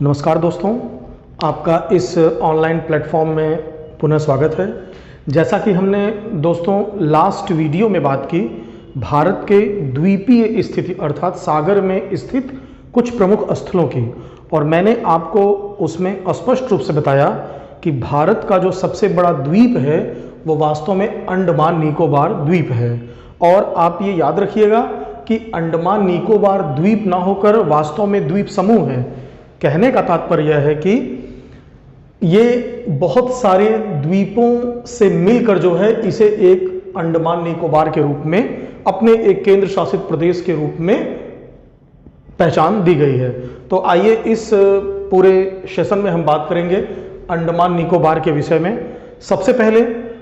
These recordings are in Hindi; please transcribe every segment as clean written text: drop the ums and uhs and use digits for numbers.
नमस्कार दोस्तों, आपका इस ऑनलाइन प्लेटफॉर्म में पुनः स्वागत है। जैसा कि हमने दोस्तों लास्ट वीडियो में बात की भारत के द्वीपीय स्थिति अर्थात सागर में स्थित कुछ प्रमुख स्थलों की, और मैंने आपको उसमें स्पष्ट रूप से बताया कि भारत का जो सबसे बड़ा द्वीप है वो वास्तव में अंडमान निकोबार द्वीप है। और आप ये याद रखिएगा कि अंडमान निकोबार द्वीप ना होकर वास्तव में द्वीप समूह है। कहने का तात्पर्य यह है कि ये बहुत सारे द्वीपों से मिलकर जो है इसे एक अंडमान निकोबार के रूप में अपने एक केंद्र शासित प्रदेश के रूप में पहचान दी गई है। तो आइए इस पूरे सेशन में हम बात करेंगे अंडमान निकोबार के विषय में। सबसे पहले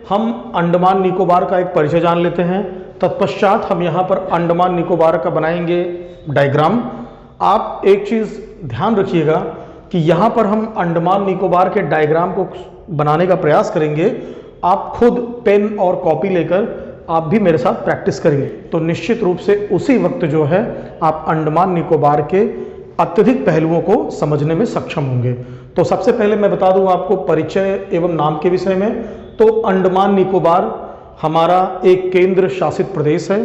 हम अंडमान निकोबार का एक परिचय जान लेते हैं, तत्पश्चात हम यहाँ पर अंडमान निकोबार का बनाएंगे डायग्राम। आप एक चीज़ ध्यान रखिएगा कि यहाँ पर हम अंडमान निकोबार के डायग्राम को बनाने का प्रयास करेंगे। आप खुद पेन और कॉपी लेकर आप भी मेरे साथ प्रैक्टिस करेंगे तो निश्चित रूप से उसी वक्त जो है आप अंडमान निकोबार के अत्यधिक पहलुओं को समझने में सक्षम होंगे। तो सबसे पहले मैं बता दूं आपको परिचय एवं नाम के विषय में। तो अंडमान निकोबार हमारा एक केंद्र शासित प्रदेश है।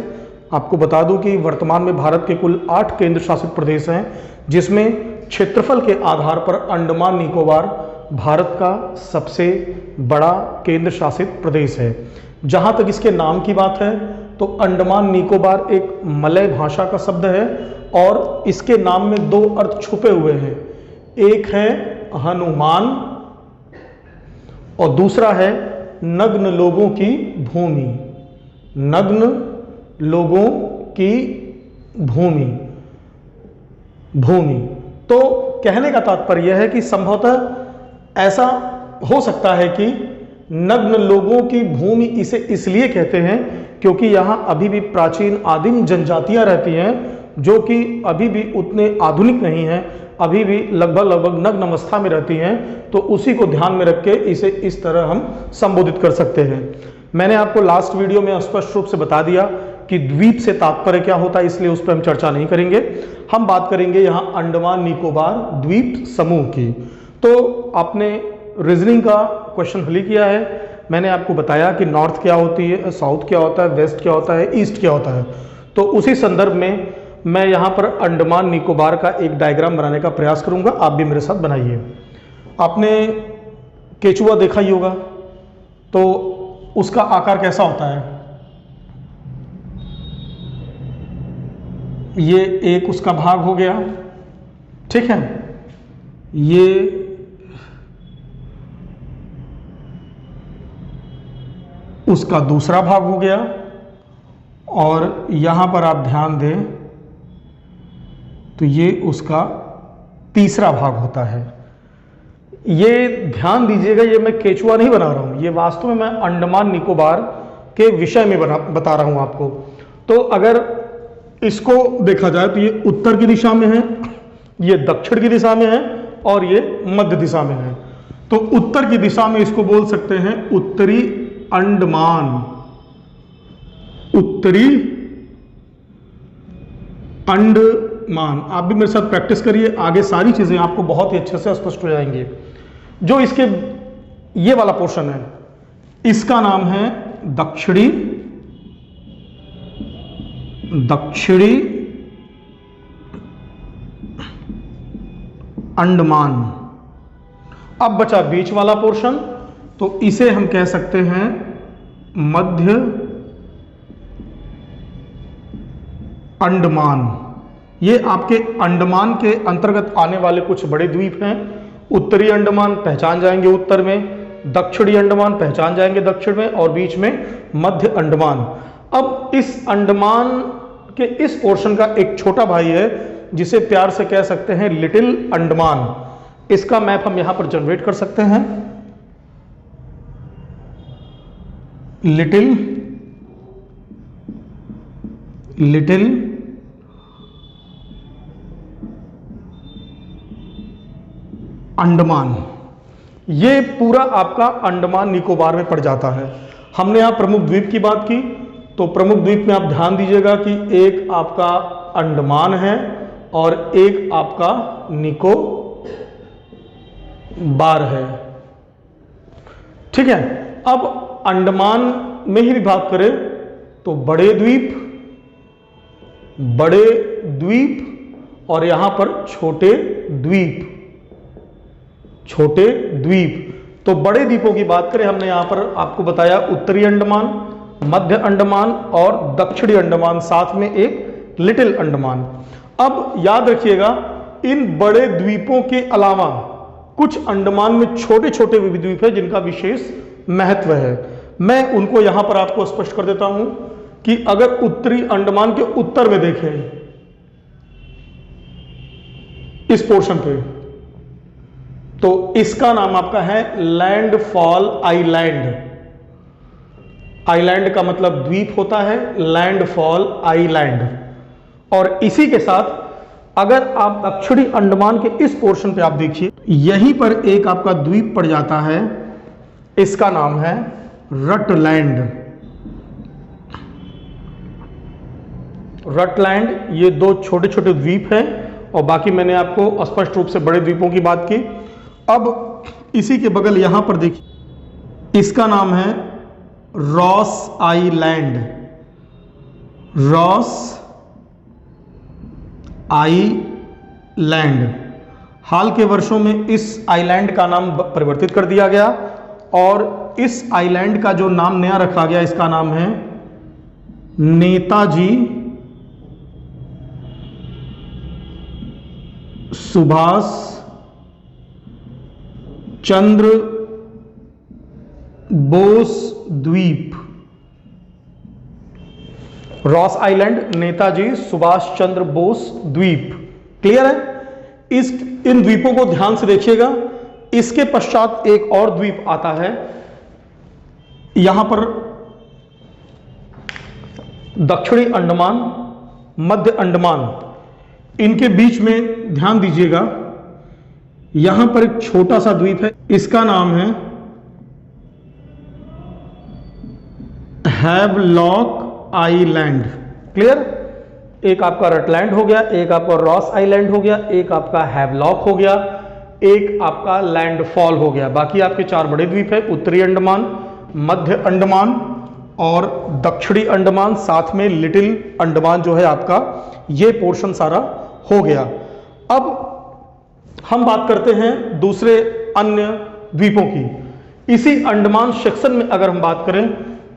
आपको बता दूं कि वर्तमान में भारत के कुल 8 केंद्र शासित प्रदेश हैं, जिसमें क्षेत्रफल के आधार पर अंडमान निकोबार भारत का सबसे बड़ा केंद्र शासित प्रदेश है। जहां तक इसके नाम की बात है तो अंडमान निकोबार एक मलय भाषा का शब्द है और इसके नाम में 2 अर्थ छुपे हुए हैं। एक है हनुमान और दूसरा है नग्न लोगों की भूमि। नग्न लोगों की भूमि। तो कहने का तात्पर्य यह है कि संभवतः ऐसा हो सकता है कि नग्न लोगों की भूमि इसे इसलिए कहते हैं क्योंकि यहाँ अभी भी प्राचीन आदिम जनजातियां रहती हैं जो कि अभी भी उतने आधुनिक नहीं हैं, अभी भी लगभग नग्न अवस्था में रहती हैं। तो उसी को ध्यान में रख के इसे इस तरह हम संबोधित कर सकते हैं। मैंने आपको लास्ट वीडियो में स्पष्ट रूप से बता दिया कि द्वीप से तात्पर्य क्या होता है, इसलिए उस पर हम चर्चा नहीं करेंगे। हम बात करेंगे यहाँ अंडमान निकोबार द्वीप समूह की। तो आपने रीजनिंग का क्वेश्चन हल किया है। मैंने आपको बताया कि नॉर्थ क्या होती है, साउथ क्या होता है, वेस्ट क्या होता है, ईस्ट क्या होता है। तो उसी संदर्भ में मैं यहाँ पर अंडमान निकोबार का एक डायग्राम बनाने का प्रयास करूँगा, आप भी मेरे साथ बनाइए। आपने केचुआ देखा ही होगा, तो उसका आकार कैसा होता है? ये एक उसका भाग हो गया, ठीक है। ये उसका दूसरा भाग हो गया और यहां पर आप ध्यान दें तो ये उसका तीसरा भाग होता है। ये ध्यान दीजिएगा, ये मैं केचुआ नहीं बना रहा हूं, ये वास्तव में मैं अंडमान निकोबार के विषय में बता रहा हूं आपको। तो अगर इसको देखा जाए तो ये उत्तर की दिशा में है, ये दक्षिण की दिशा में है और ये मध्य दिशा में है। तो उत्तर की दिशा में इसको बोल सकते हैं उत्तरी अंडमान। उत्तरी अंडमान। आप भी मेरे साथ प्रैक्टिस करिए, आगे सारी चीजें आपको बहुत ही अच्छे से स्पष्ट हो जाएंगी। जो इसके ये वाला पोर्शन है इसका नाम है दक्षिणी अंडमान। अब बचा बीच वाला पोर्शन, तो इसे हम कह सकते हैं मध्य अंडमान। ये आपके अंडमान के अंतर्गत आने वाले कुछ बड़े द्वीप हैं। उत्तरी अंडमान पहचान जाएंगे उत्तर में, दक्षिणी अंडमान पहचान जाएंगे दक्षिण में, और बीच में मध्य अंडमान। अब इस अंडमान के इस पोर्शन का एक छोटा भाई है जिसे प्यार से कह सकते हैं लिटिल अंडमान। इसका मैप हम यहां पर जनरेट कर सकते हैं। लिटिल अंडमान, ये पूरा आपका अंडमान निकोबार में पड़ जाता है। हमने यहां प्रमुख द्वीप की बात की, तो प्रमुख द्वीप में आप ध्यान दीजिएगा कि एक आपका अंडमान है और एक आपका बार है। ठीक है, अब अंडमान में ही बात करें तो बड़े द्वीप और यहां पर छोटे द्वीप। तो बड़े द्वीपों की बात करें, हमने यहां पर आपको बताया उत्तरी अंडमान, मध्य अंडमान और दक्षिणी अंडमान, साथ में एक लिटिल अंडमान। अब याद रखिएगा, इन बड़े द्वीपों के अलावा कुछ अंडमान में छोटे छोटे द्वीप है जिनका विशेष महत्व है। मैं उनको यहां पर आपको स्पष्ट कर देता हूं कि अगर उत्तरी अंडमान के उत्तर में देखें, इस पोर्शन पे, तो इसका नाम आपका है लैंडफॉल आइलैंड। आइलैंड का मतलब द्वीप होता है, लैंडफॉल आइलैंड। और इसी के साथ अगर आप दक्षिणी अंडमान के इस पोर्शन पे आप देखिए, यहीं पर एक आपका द्वीप पड़ जाता है, इसका नाम है रटलैंड। ये दो छोटे छोटे द्वीप हैं और बाकी मैंने आपको स्पष्ट रूप से बड़े द्वीपों की बात की। अब इसी के बगल यहां पर देखिए, इसका नाम है रॉस आइलैंड। हाल के वर्षों में इस आइलैंड का नाम परिवर्तित कर दिया गया और इस आइलैंड का जो नाम नया रखा गया, इसका नाम है नेताजी सुभाष चंद्र बोस द्वीप। रॉस आइलैंड, नेताजी सुभाष चंद्र बोस द्वीप। क्लियर है? इन द्वीपों को ध्यान से देखिएगा। इसके पश्चात एक और द्वीप आता है, यहां पर दक्षिणी अंडमान, मध्य अंडमान, इनके बीच में ध्यान दीजिएगा, यहां पर एक छोटा सा द्वीप है, इसका नाम है हैवलॉक आइलैंड। क्लियर? एक आपका रटलैंड हो गया, एक आपका रॉस आइलैंड हो गया, एक आपका हैवलॉक हो गया, एक आपका लैंडफॉल हो गया। बाकी आपके चार बड़े द्वीप है, उत्तरी अंडमान, मध्य अंडमान और दक्षिणी अंडमान, साथ में लिटिल अंडमान जो है आपका, ये पोर्शन सारा हो गया। अब हम बात करते हैं दूसरे अन्य द्वीपों की। इसी अंडमान सेक्शन में अगर हम बात करें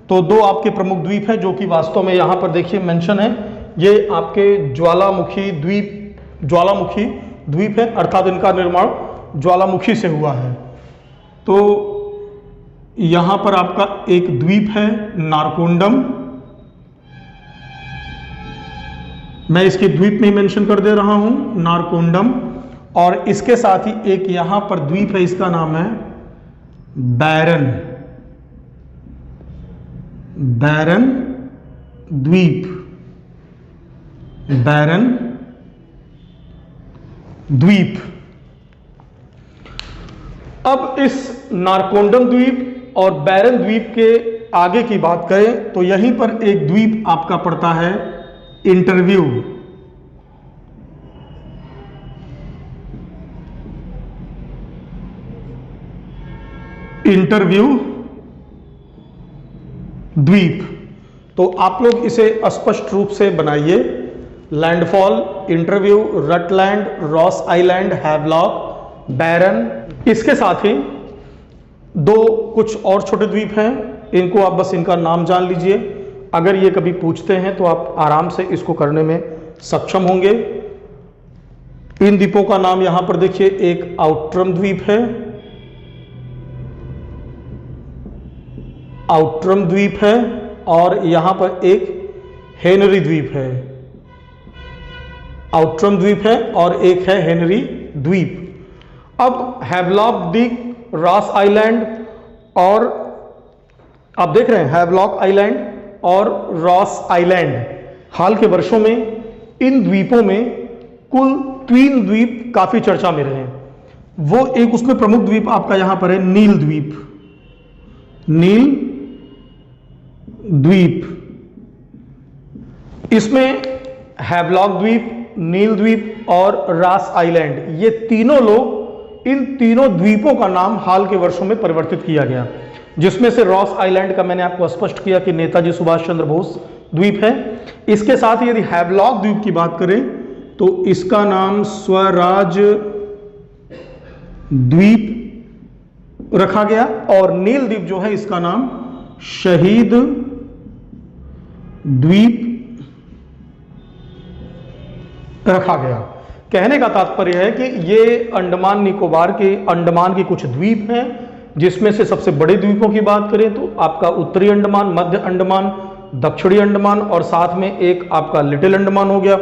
तो दो आपके प्रमुख द्वीप हैं जो कि वास्तव में यहां पर देखिए मेंशन है। ये आपके ज्वालामुखी द्वीप है, अर्थात इनका निर्माण ज्वालामुखी से हुआ है। तो यहां पर आपका एक द्वीप है नारकोंडम, मैं इसकी द्वीप में मेंशन कर दे रहा हूं, नारकोंडम। और इसके साथ ही एक यहां पर द्वीप है, इसका नाम है बैरन द्वीप। अब इस नारकोंडम द्वीप और बैरन द्वीप के आगे की बात करें तो यहीं पर एक द्वीप आपका पड़ता है इंटरव्यू द्वीप। तो आप लोग इसे स्पष्ट रूप से बनाइए, Landfall, Interview, Rutland, Ross Island, Havelock, Barren. इसके साथ ही दो कुछ और छोटे द्वीप हैं, इनको आप बस इनका नाम जान लीजिए। अगर ये कभी पूछते हैं तो आप आराम से इसको करने में सक्षम होंगे। इन द्वीपों का नाम यहां पर देखिए, एक आउट्रम द्वीप है, और यहां पर एक हेनरी द्वीप है। आउट्रम द्वीप है और एक है हेनरी द्वीप। अब हैवलॉक द्वीप, रॉस आइलैंड, और आप देख रहे हैं हैवलॉक आइलैंड और रॉस आइलैंड। हाल के वर्षों में इन द्वीपों में कुल 3 द्वीप काफी चर्चा में रहे हैं। वो एक उसमें प्रमुख द्वीप आपका यहां पर है नील द्वीप। इसमें हैवलॉक द्वीप, नील द्वीप और रॉस आइलैंड, ये तीनों लोग इन तीनों द्वीपों का नाम हाल के वर्षों में परिवर्तित किया गया, जिसमें से रॉस आइलैंड का मैंने आपको स्पष्ट किया कि नेताजी सुभाष चंद्र बोस द्वीप है। इसके साथ यदि हैवलॉक द्वीप की बात करें तो इसका नाम स्वराज द्वीप रखा गया, और नील द्वीप जो है इसका नाम शहीद द्वीप रखा गया। कहने का तात्पर्य है कि ये अंडमान निकोबार के अंडमान के कुछ द्वीप हैं, जिसमें से सबसे बड़े द्वीपों की बात करें तो आपका उत्तरी अंडमान, मध्य अंडमान, दक्षिणी अंडमान और साथ में एक आपका लिटिल अंडमान हो गया।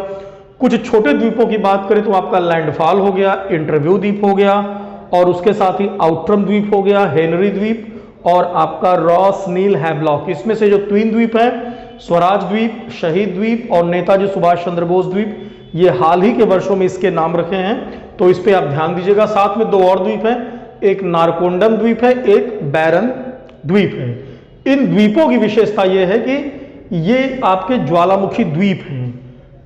कुछ छोटे द्वीपों की बात करें तो आपका लैंडफॉल हो गया, इंटरव्यू द्वीप हो गया, और उसके साथ ही आउटरम द्वीप हो गया, हेनरी द्वीप, और आपका रॉस, नील, हैवलॉक। इसमें से जो 3 द्वीप है, स्वराज द्वीप, शहीद द्वीप और नेताजी सुभाष चंद्र बोस द्वीप, ये हाल ही के वर्षों में इसके नाम रखे हैं, तो इस पे आप ध्यान दीजिएगा। साथ में 2 और द्वीप हैं, एक नारकोंडम द्वीप है, एक बैरन द्वीप है। इन द्वीपों की विशेषता यह है कि ये आपके ज्वालामुखी द्वीप हैं,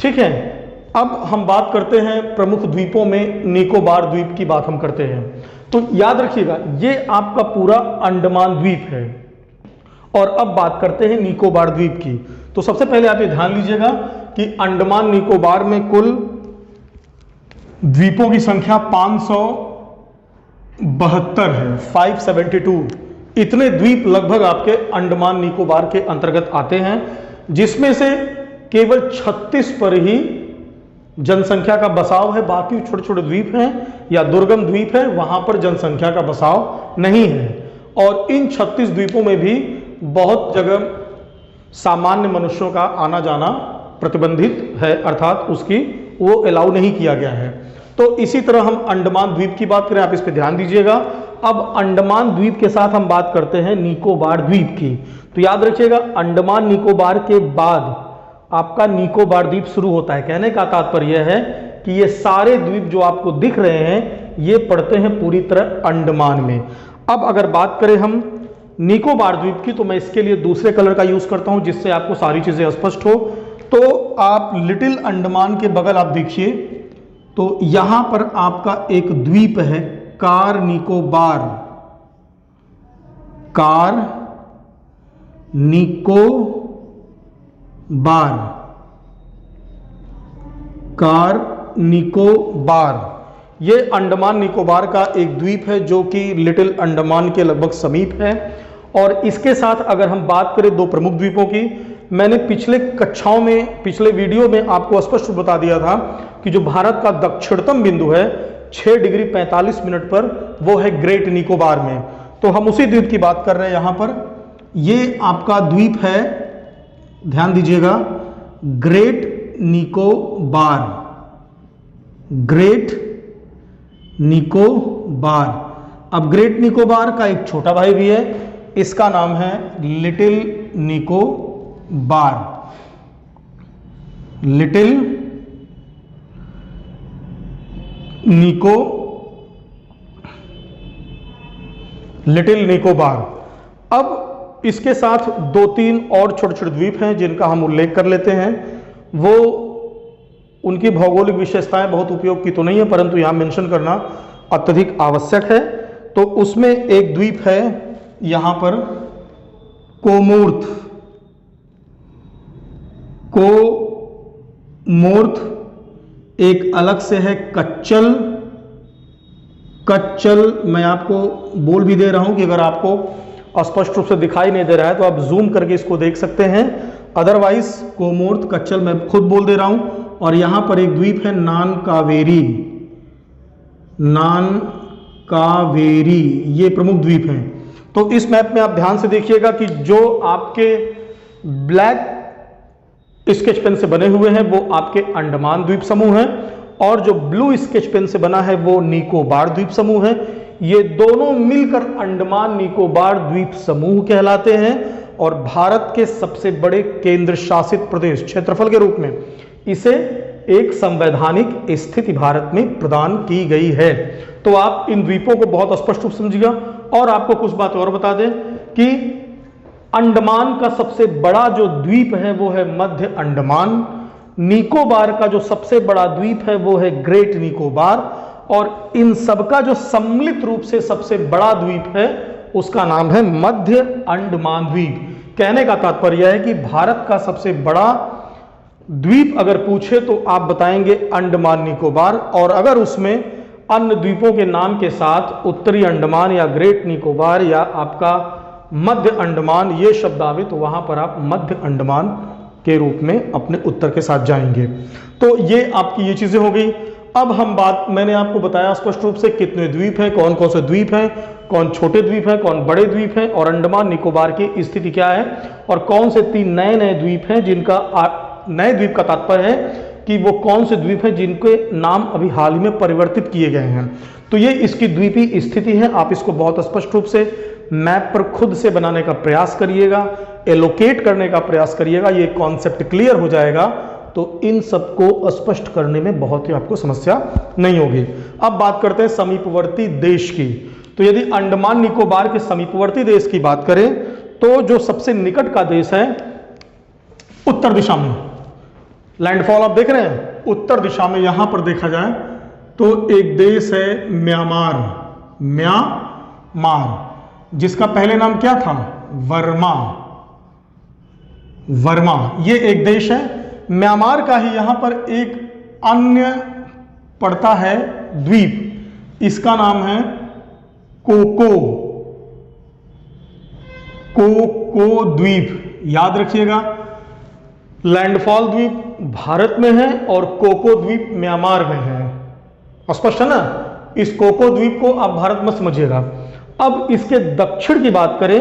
ठीक है। अब हम बात करते हैं प्रमुख द्वीपों में, निकोबार द्वीप की बात हम करते हैं। तो याद रखिएगा ये आपका पूरा अंडमान द्वीप है। और अब बात करते हैं निकोबार द्वीप की। तो सबसे पहले आप ये ध्यान लीजिएगा कि अंडमान निकोबार में कुल द्वीपों की संख्या 572 है, 572। इतने द्वीप लगभग आपके अंडमान निकोबार के अंतर्गत आते हैं, जिसमें से केवल 36 पर ही जनसंख्या का बसाव है। बाकी छोटे छोटे द्वीप हैं या दुर्गम द्वीप है, वहां पर जनसंख्या का बसाव नहीं है। और इन 36 द्वीपों में भी बहुत जगह सामान्य मनुष्यों का आना जाना प्रतिबंधित है, अर्थात उसकी वो अलाउ नहीं किया गया है। तो इसी तरह हम अंडमान द्वीप की बात करें, आप इस पर ध्यान दीजिएगा। अब अंडमान द्वीप के साथ हम बात करते हैं निकोबार द्वीप की। तो याद रखिएगा अंडमान निकोबार के बाद आपका निकोबार द्वीप शुरू होता है। कहने का तात्पर्य है कि ये सारे द्वीप जो आपको दिख रहे हैं ये पड़ते हैं पूरी तरह अंडमान में। अब अगर बात करें हम निकोबार द्वीप की, तो मैं इसके लिए दूसरे कलर का यूज करता हूं जिससे आपको सारी चीजें स्पष्ट हो। तो आप लिटिल अंडमान के बगल आप देखिए, तो यहां पर आपका एक द्वीप है car Nicobar, car Nicobar, car Nicobar. ये अंडमान निकोबार का एक द्वीप है जो कि लिटिल अंडमान के लगभग समीप है। और इसके साथ अगर हम बात करें 2 प्रमुख द्वीपों की, मैंने पिछले कक्षाओं में, पिछले वीडियो में आपको स्पष्ट बता दिया था कि जो भारत का दक्षिणतम बिंदु है 6 डिग्री 45 मिनट पर, वो है ग्रेट निकोबार में। तो हम उसी द्वीप की बात कर रहे हैं यहां पर। ये आपका द्वीप है, ध्यान दीजिएगा, ग्रेट निकोबार, ग्रेट निकोबार। अब ग्रेट निकोबार का एक छोटा भाई भी है, इसका नाम है लिटिल निकोबार, लिटिल निकोबार। अब इसके साथ 2-3 और छोटे छोटे द्वीप हैं जिनका हम उल्लेख कर लेते हैं। वो उनकी भौगोलिक विशेषताएं बहुत उपयोग की तो नहीं है, परंतु यहां मेंशन करना अत्यधिक आवश्यक है। तो उसमें एक द्वीप है यहां पर कोमोर्थ, कोमोर्थ। एक अलग से है कच्चल, कच्चल। मैं आपको बोल भी दे रहा हूं कि अगर आपको स्पष्ट रूप से दिखाई नहीं दे रहा है तो आप जूम करके इसको देख सकते हैं। अदरवाइज कोमोर्थ, कच्चल मैं खुद बोल दे रहा हूं। और यहां पर एक द्वीप है नान कावेरी, नान कावेरी, ये प्रमुख द्वीप हैं। तो इस मैप में आप ध्यान से देखिएगा कि जो आपके ब्लैक स्केच पेन से बने हुए हैं वो आपके अंडमान द्वीप समूह हैं, और जो ब्लू स्केच पेन से बना है वो निकोबार द्वीप समूह है। ये दोनों मिलकर अंडमान निकोबार द्वीप समूह कहलाते हैं और भारत के सबसे बड़े केंद्र शासित प्रदेश क्षेत्रफल के रूप में इसे एक संवैधानिक स्थिति भारत में प्रदान की गई है। तो आप इन द्वीपों को बहुत स्पष्ट रूप से समझिएगा। और आपको कुछ बात और बता दें कि अंडमान का सबसे बड़ा जो द्वीप है वो है मध्य अंडमान, निकोबार का जो सबसे बड़ा द्वीप है वो है ग्रेट निकोबार, और इन सबका जो सम्मिलित रूप से सबसे बड़ा द्वीप है उसका नाम है मध्य अंडमान द्वीप। कहने का तात्पर्य है कि भारत का सबसे बड़ा द्वीप अगर पूछे तो आप बताएंगे अंडमान निकोबार, और अगर उसमें अन्य द्वीपों के नाम के साथ उत्तरी अंडमान या ग्रेट निकोबार या आपका मध्य अंडमान ये शब्द आवे तो वहां पर आप मध्य अंडमान के रूप में अपने उत्तर के साथ जाएंगे। तो ये आपकी ये चीजें हो गई। अब हम बात, मैंने आपको बताया स्पष्ट रूप से कितने द्वीप हैं, कौन कौन से द्वीप हैं, कौन छोटे द्वीप हैं, कौन बड़े द्वीप हैं, और अंडमान निकोबार की स्थिति क्या है, और कौन से 3 नए नए द्वीप हैं जिनका नए द्वीप का तात्पर्य है कि वो कौन से द्वीप हैं जिनके नाम अभी हाल ही में परिवर्तित किए गए हैं। तो ये इसकी द्वीपीय स्थिति है। आप इसको बहुत स्पष्ट रूप से मैप पर खुद से बनाने का प्रयास करिएगा, एलोकेट करने का प्रयास करिएगा, ये कॉन्सेप्ट क्लियर हो जाएगा तो इन सबको स्पष्ट करने में बहुत ही आपको समस्या नहीं होगी। अब बात करते हैं समीपवर्ती देश की। तो यदि अंडमान निकोबार के समीपवर्ती देश की बात करें तो जो सबसे निकट का देश है उत्तर दिशा में, लैंडफॉल आप देख रहे हैं उत्तर दिशा में, यहां पर देखा जाए तो एक देश है म्यांमार, जिसका पहले नाम क्या था, वर्मा। ये एक देश है म्यांमार का ही। यहां पर एक अन्य पड़ता है द्वीप, इसका नाम है कोको द्वीप। याद रखिएगा, लैंडफॉल द्वीप भारत में है और कोको द्वीप म्यांमार में है। स्पष्ट है ना। इस कोको द्वीप को आप भारत में समझिएगा। अब इसके दक्षिण की बात करें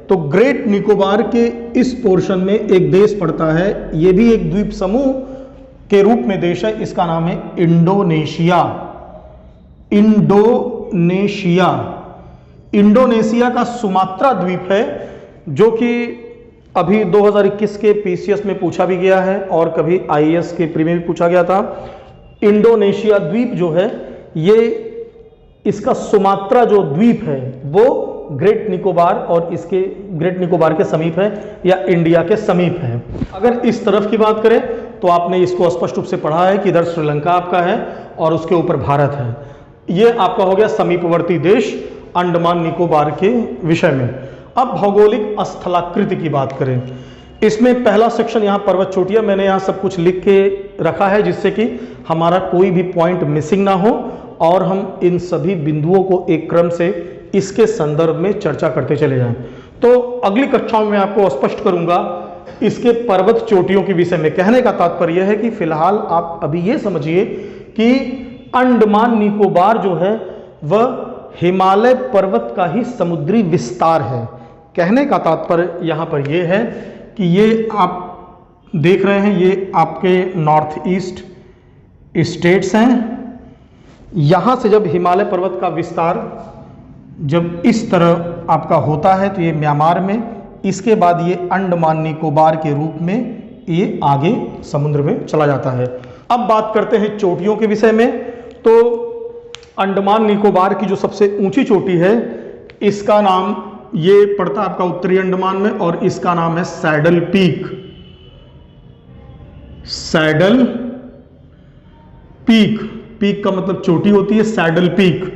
तो ग्रेट निकोबार के इस पोर्शन में एक देश पड़ता है, यह भी एक द्वीप समूह के रूप में देश है, इसका नाम है इंडोनेशिया। इंडोनेशिया का सुमात्रा द्वीप है, जो कि अभी 2021 के पीसीएस में पूछा भी गया है और कभी आईएएस के प्री में भी पूछा गया था। इंडोनेशिया द्वीप जो है ये, इसका सुमात्रा जो द्वीप है वो ग्रेट निकोबार और इसके ग्रेट निकोबार के समीप है या इंडिया के समीप है। अगर इस तरफ की बात करें तो आपने इसको स्पष्ट रूप से पढ़ा है कि इधर श्रीलंका आपका है और उसके ऊपर भारत है। ये आपका हो गया समीपवर्ती देश अंडमान निकोबार के विषय में। अब भौगोलिक स्थलाकृति की बात करें, इसमें पहला सेक्शन यहाँ पर्वत चोटियां, मैंने यहाँ सब कुछ लिख के रखा है जिससे कि हमारा कोई भी पॉइंट मिसिंग ना हो और हम इन सभी बिंदुओं को एक क्रम से इसके संदर्भ में चर्चा करते चले जाएं। तो अगली कक्षाओं में आपको स्पष्ट करूंगा इसके पर्वत चोटियों के विषय में। कहने का तात्पर्य है कि फिलहाल आप अभी ये समझिए कि अंडमान निकोबार जो है वह हिमालय पर्वत का ही समुद्री विस्तार है। कहने का तात्पर्य यहां पर यह है कि ये आप देख रहे हैं, ये आपके नॉर्थ ईस्ट स्टेट्स हैं। यहां से जब हिमालय पर्वत का विस्तार जब इस तरह आपका होता है तो ये म्यांमार में, इसके बाद ये अंडमान निकोबार के रूप में ये आगे समुद्र में चला जाता है। अब बात करते हैं चोटियों के विषय में। तो अंडमान निकोबार की जो सबसे ऊंची चोटी है इसका नाम ये पड़ता है आपका उत्तरी अंडमान में और इसका नाम है saddle peak. Saddle peak, peak का मतलब चोटी होती है, सैडल पीक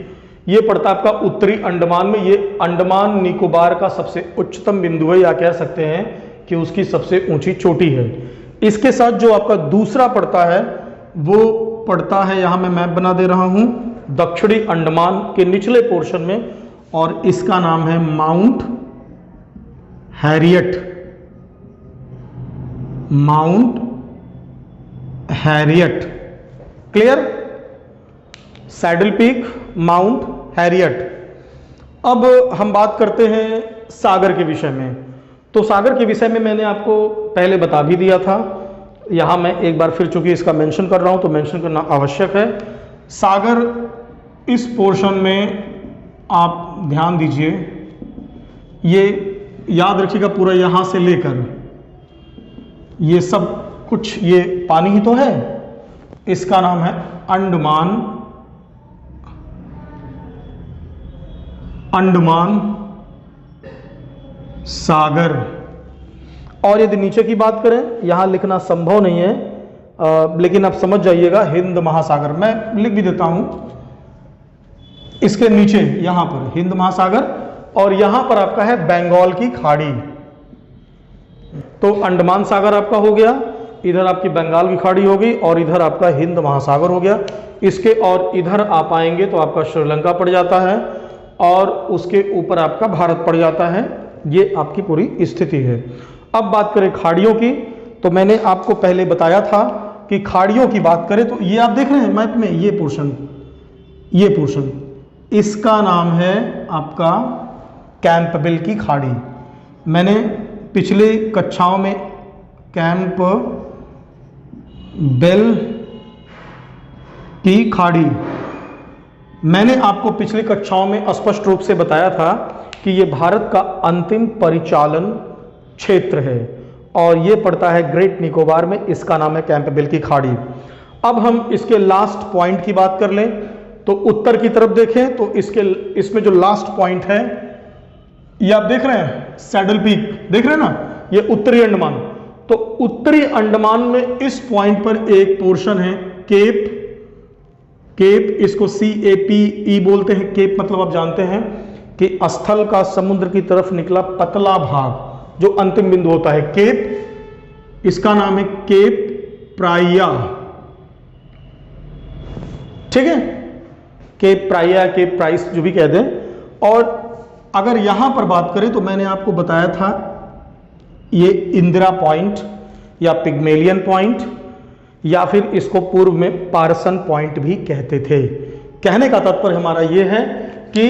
ये पड़ता है आपका उत्तरी अंडमान में। ये अंडमान निकोबार का सबसे उच्चतम बिंदु है या कह सकते हैं कि उसकी सबसे ऊंची चोटी है। इसके साथ जो आपका दूसरा पड़ता है वो पड़ता है, यहां मैं मैप बना दे रहा हूं, दक्षिणी अंडमान के निचले पोर्शन में और इसका नाम है mount Harriet. Mount Harriet, clear? Saddle peak, mount Harriet. अब हम बात करते हैं सागर के विषय में। तो सागर के विषय में मैंने आपको पहले बता भी दिया था, यहां मैं एक बार फिर चूंकि इसका मेंशन कर रहा हूं तो मेंशन करना आवश्यक है। सागर इस पोर्शन में आप ध्यान दीजिए, ये याद रखिएगा पूरा यहां से लेकर ये सब कुछ ये पानी ही तो है। इसका नाम है अंडमान सागर। और यदि नीचे की बात करें, यहां लिखना संभव नहीं है लेकिन आप समझ जाइएगा, हिंद महासागर। मैं लिख भी देता हूं, इसके नीचे यहां पर हिंद महासागर और यहां पर आपका है बंगाल की खाड़ी। तो अंडमान सागर आपका हो गया, इधर आपकी बंगाल की खाड़ी हो गई और इधर आपका हिंद महासागर हो गया। इसके और इधर आप आएंगे तो आपका श्रीलंका पड़ जाता है और उसके ऊपर आपका भारत पड़ जाता है। ये आपकी पूरी स्थिति है। अब बात करें खाड़ियों की, तो मैंने आपको पहले बताया था कि खाड़ियों की बात करें तो ये आप देख रहे हैं मैप में, ये पोर्शन इसका नाम है आपका कैंपबेल की खाड़ी। मैंने पिछले कक्षाओं में कैंपबेल की खाड़ी मैंने आपको पिछली कक्षाओं में स्पष्ट रूप से बताया था कि ये भारत का अंतिम परिचालन क्षेत्र है और ये पड़ता है ग्रेट निकोबार में। इसका नाम है कैंपबेल की खाड़ी। अब हम इसके लास्ट पॉइंट की बात कर लें तो उत्तर की तरफ देखें तो इसमें जो लास्ट पॉइंट है ये आप देख रहे हैं, सैडल पीक देख रहे हैं ना, ये उत्तरी अंडमान। तो उत्तरी अंडमान में इस पॉइंट पर एक पोर्शन है केप, इसको CAPE बोलते हैं। केप मतलब आप जानते हैं कि स्थल का समुद्र की तरफ निकला पतला भाग जो अंतिम बिंदु होता है, केप। इसका नाम है केप प्राइया, ठीक है, केप प्राइया, केप प्राइस जो भी कह दें। और अगर यहां पर बात करें तो मैंने आपको बताया था ये इंदिरा पॉइंट या पिग्मेलियन पॉइंट या फिर इसको पूर्व में पार्सन पॉइंट भी कहते थे। कहने का तात्पर्य हमारा ये है कि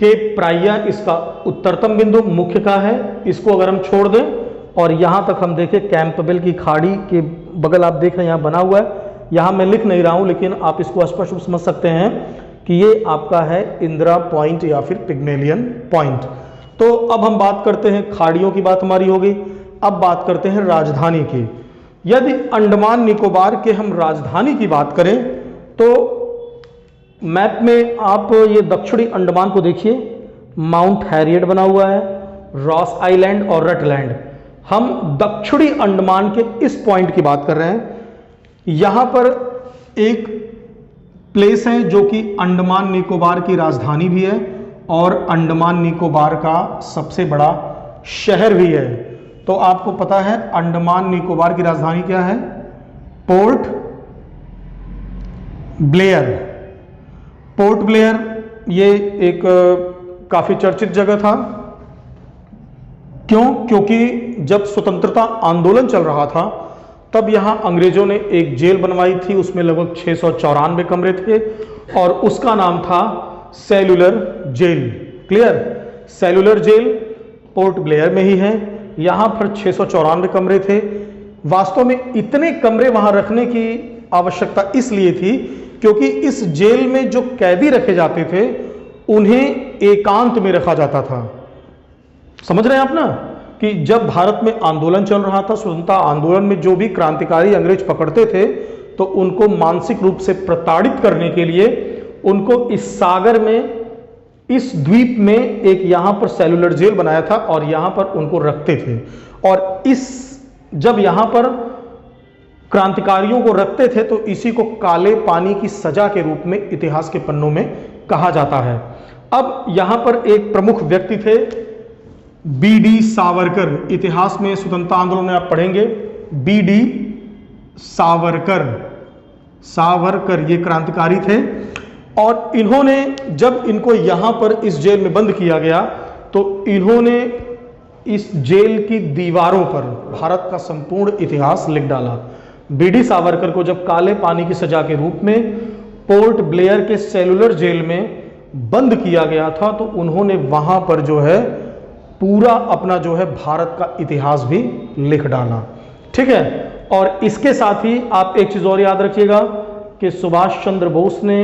केप प्राइया इसका उत्तरतम बिंदु मुख्य का है। इसको अगर हम छोड़ दें और यहां तक हम देखें कैंपबेल की खाड़ी के बगल आप देख रहे हैं यहां बना हुआ है, यहां मैं लिख नहीं रहा हूं लेकिन आप इसको स्पष्ट रूप से समझ सकते हैं कि ये आपका है इंदिरा पॉइंट या फिर पिग्मेलियन पॉइंट। तो अब हम बात करते हैं, खाड़ियों की बात हमारी हो गई। अब बात करते हैं राजधानी की। यदि अंडमान निकोबार के हम राजधानी की बात करें तो मैप में आप ये दक्षिणी अंडमान को देखिए, माउंट हैरियट बना हुआ है, रॉस आइलैंड और रटलैंड। हम दक्षिणी अंडमान के इस पॉइंट की बात कर रहे हैं। यहां पर एक प्लेस है जो कि अंडमान निकोबार की राजधानी भी है और अंडमान निकोबार का सबसे बड़ा शहर भी है। तो आपको पता है अंडमान निकोबार की राजधानी क्या है? Port Blair. पोर्ट ब्लेयर ये एक काफी चर्चित जगह था। क्यों? क्योंकि जब स्वतंत्रता आंदोलन चल रहा था तब यहां अंग्रेजों ने एक जेल बनवाई थी, उसमें लगभग 694 कमरे थे और उसका नाम था cellular jail. Clear? Cellular jail Port Blair में ही है। यहां पर 694 कमरे थे। वास्तव में इतने कमरे वहां रखने की आवश्यकता इसलिए थी क्योंकि इस जेल में जो कैदी रखे जाते थे उन्हें एकांत में रखा जाता था। समझ रहे हैं आप ना कि जब भारत में आंदोलन चल रहा था, स्वतंत्रता आंदोलन में जो भी क्रांतिकारी अंग्रेज पकड़ते थे तो उनको मानसिक रूप से प्रताड़ित करने के लिए उनको इस सागर में, इस द्वीप में एक यहां पर सेल्यूलर जेल बनाया था और यहां पर उनको रखते थे। और जब यहां पर क्रांतिकारियों को रखते थे तो इसी को काले पानी की सजा के रूप में इतिहास के पन्नों में कहा जाता है। अब यहां पर एक प्रमुख व्यक्ति थे BD सावरकर। इतिहास में स्वतंत्रता आंदोलन में आप पढ़ेंगे BD सावरकर ये क्रांतिकारी थे और इन्होंने, जब इनको यहां पर इस जेल में बंद किया गया तो इन्होंने इस जेल की दीवारों पर भारत का संपूर्ण इतिहास लिख डाला। BD सावरकर को जब काले पानी की सजा के रूप में पोर्ट ब्लेयर के सेल्यूलर जेल में बंद किया गया था तो उन्होंने वहां पर जो है पूरा अपना जो है भारत का इतिहास भी लिख डाला। ठीक है? और इसके साथ ही आप एक चीज और याद रखिएगा कि सुभाष चंद्र बोस ने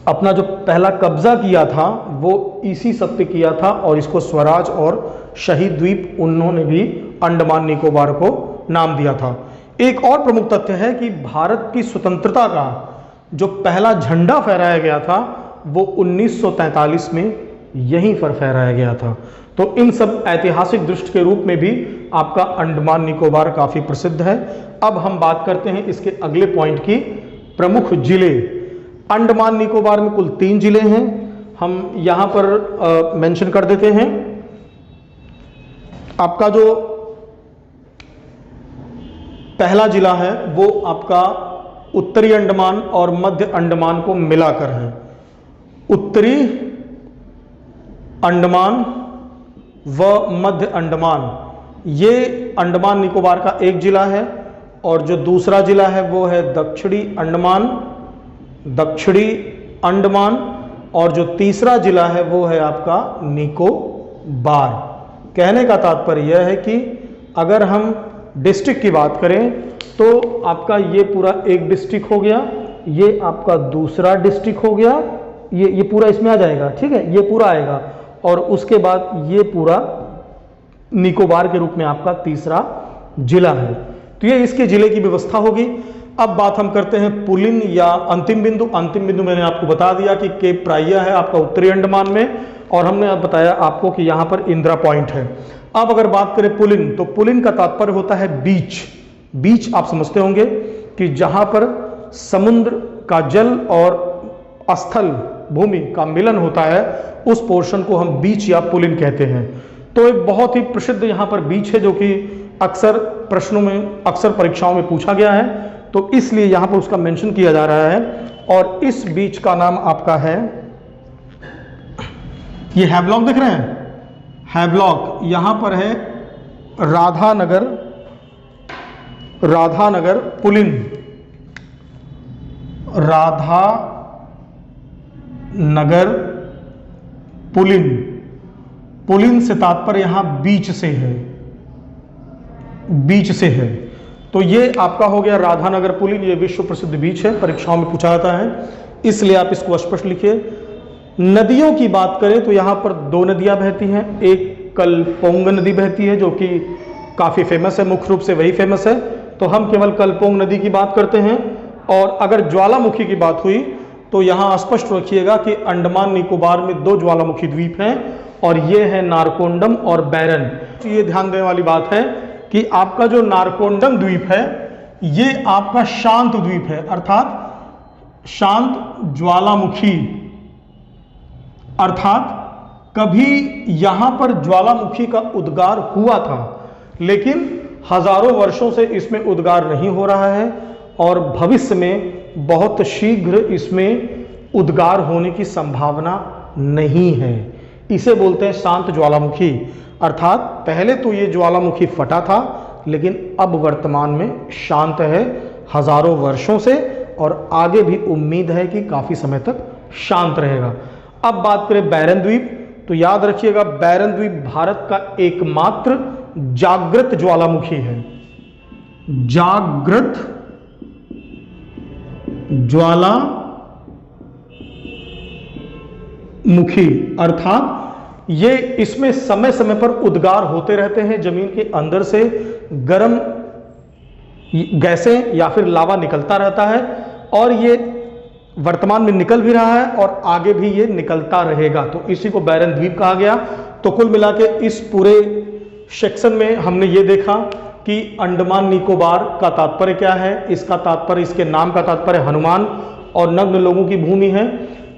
अपना जो पहला कब्जा किया था वो इसी सब पे किया था और इसको स्वराज और शहीद द्वीप उन्होंने भी अंडमान निकोबार को नाम दिया था। एक और प्रमुख तथ्य है कि भारत की स्वतंत्रता का जो पहला झंडा फहराया गया था वो 1943 में यहीं पर फहराया गया था। तो इन सब ऐतिहासिक दृष्टि के रूप में भी आपका अंडमान निकोबार काफी प्रसिद्ध है। अब हम बात करते हैं इसके अगले पॉइंट की, प्रमुख जिले। अंडमान निकोबार में कुल 3 जिले हैं, हम यहां पर मेंशन कर देते हैं। आपका जो पहला जिला है वो आपका उत्तरी अंडमान और मध्य अंडमान को मिलाकर है। उत्तरी अंडमान व मध्य अंडमान, ये अंडमान निकोबार का एक जिला है, और जो दूसरा जिला है वो है दक्षिणी अंडमान, दक्षिणी अंडमान, और जो तीसरा जिला है वो है आपका निकोबार। कहने का तात्पर्य यह है कि अगर हम डिस्ट्रिक्ट की बात करें तो आपका ये पूरा एक डिस्ट्रिक्ट हो गया, ये आपका दूसरा डिस्ट्रिक्ट हो गया, ये पूरा इसमें आ जाएगा, ठीक है, ये पूरा आएगा, और उसके बाद ये पूरा निकोबार के रूप में आपका तीसरा जिला है। तो ये इसके जिले की व्यवस्था होगी। अब बात हम करते हैं पुलिन या अंतिम बिंदु। अंतिम बिंदु मैंने आपको बता दिया कि केप प्राइया है आपका उत्तरी अंडमान में, और हमने अब बताया आपको कि यहां पर इंदिरा पॉइंट है। अब अगर बात करें पुलिन, तो पुलिन का तात्पर्य होता है बीच। बीच आप समझते होंगे कि जहां पर समुद्र का जल और स्थल भूमि का मिलन होता है, उस पोर्शन को हम बीच या पुलिन कहते हैं। तो एक बहुत ही प्रसिद्ध यहां पर बीच है जो कि अक्सर प्रश्नों में, अक्सर परीक्षाओं में पूछा गया है, तो इसलिए यहां पर उसका मेंशन किया जा रहा है। और इस बीच का नाम आपका है, ये हैवलॉक देख रहे हैं, हैवलॉक, यहां पर है Radhanagar, Radhanagar pooling, Radhanagar pooling. Pooling से तात्पर्य यहां बीच से है, बीच से है। तो ये आपका हो गया राधानगर पुलिन, ये विश्व प्रसिद्ध बीच है, परीक्षाओं में पूछा जाता है, इसलिए आप इसको स्पष्ट लिखिए। नदियों की बात करें तो यहां पर 2 नदियां बहती हैं, एक कलपोंग नदी बहती है जो कि काफी फेमस है, मुख्य रूप से वही फेमस है, तो हम केवल कलपोंग नदी की बात करते हैं। और अगर ज्वालामुखी की बात हुई तो यहां स्पष्ट रखिएगा कि अंडमान निकोबार में 2 ज्वालामुखी द्वीप हैं, और ये है नारकोंडम और बैरन। तो ये ध्यान देने वाली बात है कि आपका जो नारकोंडम द्वीप है ये आपका शांत द्वीप है, अर्थात शांत ज्वालामुखी, अर्थात कभी यहां पर ज्वालामुखी का उद्गार हुआ था, लेकिन हजारों वर्षों से इसमें उद्गार नहीं हो रहा है, और भविष्य में बहुत शीघ्र इसमें उद्गार होने की संभावना नहीं है। इसे बोलते हैं शांत ज्वालामुखी, अर्थात पहले तो ये ज्वालामुखी फटा था, लेकिन अब वर्तमान में शांत है हजारों वर्षों से, और आगे भी उम्मीद है कि काफी समय तक शांत रहेगा। अब बात करें बैरन द्वीप, तो याद रखिएगा बैरन द्वीप भारत का एकमात्र जागृत ज्वालामुखी है, जागृत ज्वालामुखी, अर्थात ये इसमें समय समय पर उद्गार होते रहते हैं, जमीन के अंदर से गर्म गैसें या फिर लावा निकलता रहता है, और ये वर्तमान में निकल भी रहा है और आगे भी ये निकलता रहेगा, तो इसी को बैरन द्वीप कहा गया। तो कुल मिला के इस पूरे सेक्शन में हमने ये देखा कि अंडमान निकोबार का तात्पर्य क्या है, इसका तात्पर्य, इसके नाम का तात्पर्य हनुमान और नग्न लोगों की भूमि है।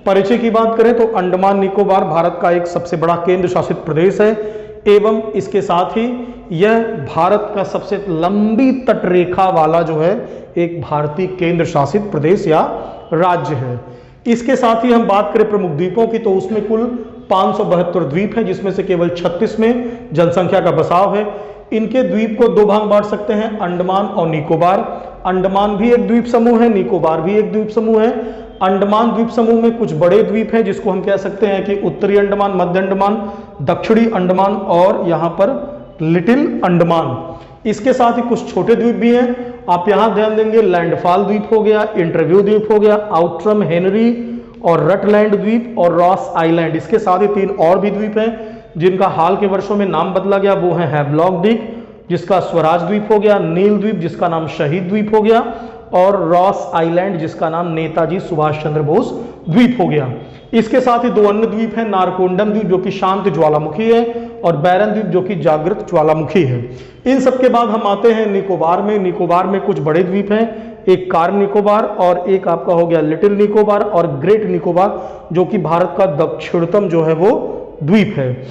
परिचय की बात करें तो अंडमान निकोबार भारत का एक सबसे बड़ा केंद्र शासित प्रदेश है, एवं इसके साथ ही यह भारत का सबसे लंबी तटरेखा वाला जो है एक भारतीय केंद्र शासित प्रदेश या राज्य है। इसके साथ ही हम बात करें प्रमुख द्वीपों की, तो उसमें कुल 572 द्वीप हैं, जिसमें से केवल 36 में जनसंख्या का बसाव है। इनके द्वीप को 2 भाग बांट सकते हैं, अंडमान और निकोबार। अंडमान भी एक द्वीप समूह है, निकोबार भी एक द्वीप समूह है। अंडमान द्वीप समूह में कुछ बड़े द्वीप हैं जिसको हम कह सकते हैं कि उत्तरी अंडमान, मध्य अंडमान, दक्षिणी अंडमान और यहां पर लिटिल अंडमान। इसके साथ ही कुछ छोटे द्वीप भी हैं, आप यहां ध्यान देंगे, लैंडफॉल द्वीप हो गया, इंटरव्यू द्वीप हो गया, आउटरम, हेनरी और रटलैंड द्वीप और रॉस आइलैंड। इसके साथ ही 3 और भी द्वीप हैं जिनका हाल के वर्षों में नाम बदला गया, वो है हैवलॉक द्वीप जिसका स्वराज द्वीप हो गया, नील द्वीप जिसका नाम शहीद द्वीप हो गया, और रॉस आइलैंड जिसका नाम नेताजी सुभाष चंद्र बोस द्वीप हो गया। इसके साथ ही दो अन्य द्वीप हैं, नारकोंडम द्वीप जो कि शांत ज्वालामुखी है और बैरन द्वीप जो कि जागृत ज्वालामुखी है। इन सब के बाद हम आते हैं निकोबार में। निकोबार में कुछ बड़े द्वीप हैं, एक कार निकोबार और एक आपका हो गया लिटिल निकोबार और ग्रेट निकोबार जो कि भारत का दक्षिणतम जो है वो द्वीप है।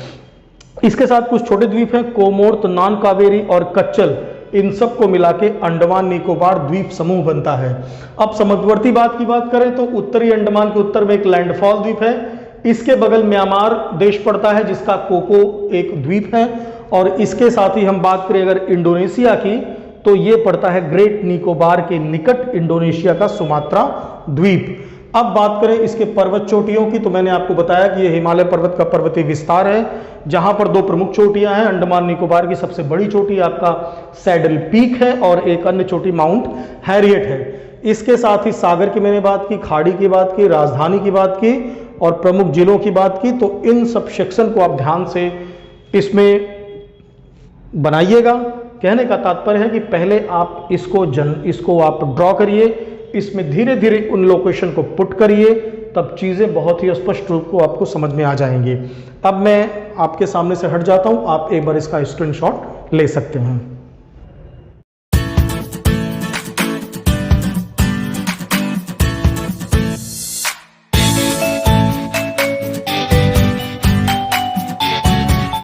इसके साथ कुछ छोटे द्वीप हैं, कोमोर्त, नान कावेरी और कच्चल। इन सब को मिला के अंडमान निकोबार द्वीप समूह बनता है। अब समुद्रवर्ती बात की बात करें तो उत्तरी अंडमान के उत्तर में एक लैंडफॉल द्वीप है, इसके बगल म्यांमार देश पड़ता है जिसका कोको एक द्वीप है, और इसके साथ ही हम बात करें अगर इंडोनेशिया की तो ये पड़ता है ग्रेट निकोबार के निकट इंडोनेशिया का सुमात्रा द्वीप। अब बात करें इसके पर्वत चोटियों की तो मैंने आपको बताया कि ये हिमालय पर्वत का पर्वतीय विस्तार है जहां पर दो प्रमुख चोटियां हैं। अंडमान निकोबार की सबसे बड़ी चोटी आपका सैडल पीक है और एक अन्य चोटी माउंट हैरियट है। इसके साथ ही सागर की मैंने बात की, खाड़ी की बात की, राजधानी की बात की और प्रमुख जिलों की बात की। तो इन सब सेक्शन को आप ध्यान से इसमें बनाइएगा। कहने का तात्पर्य है कि पहले आप इसको आप ड्रॉ करिए, इसमें धीरे धीरे उन लोकेशन को पुट करिए, तब चीज़ें बहुत ही स्पष्ट रूप को आपको समझ में आ जाएंगी। अब मैं आपके सामने से हट जाता हूं, आप एक बार इसका स्क्रीनशॉट ले सकते हैं।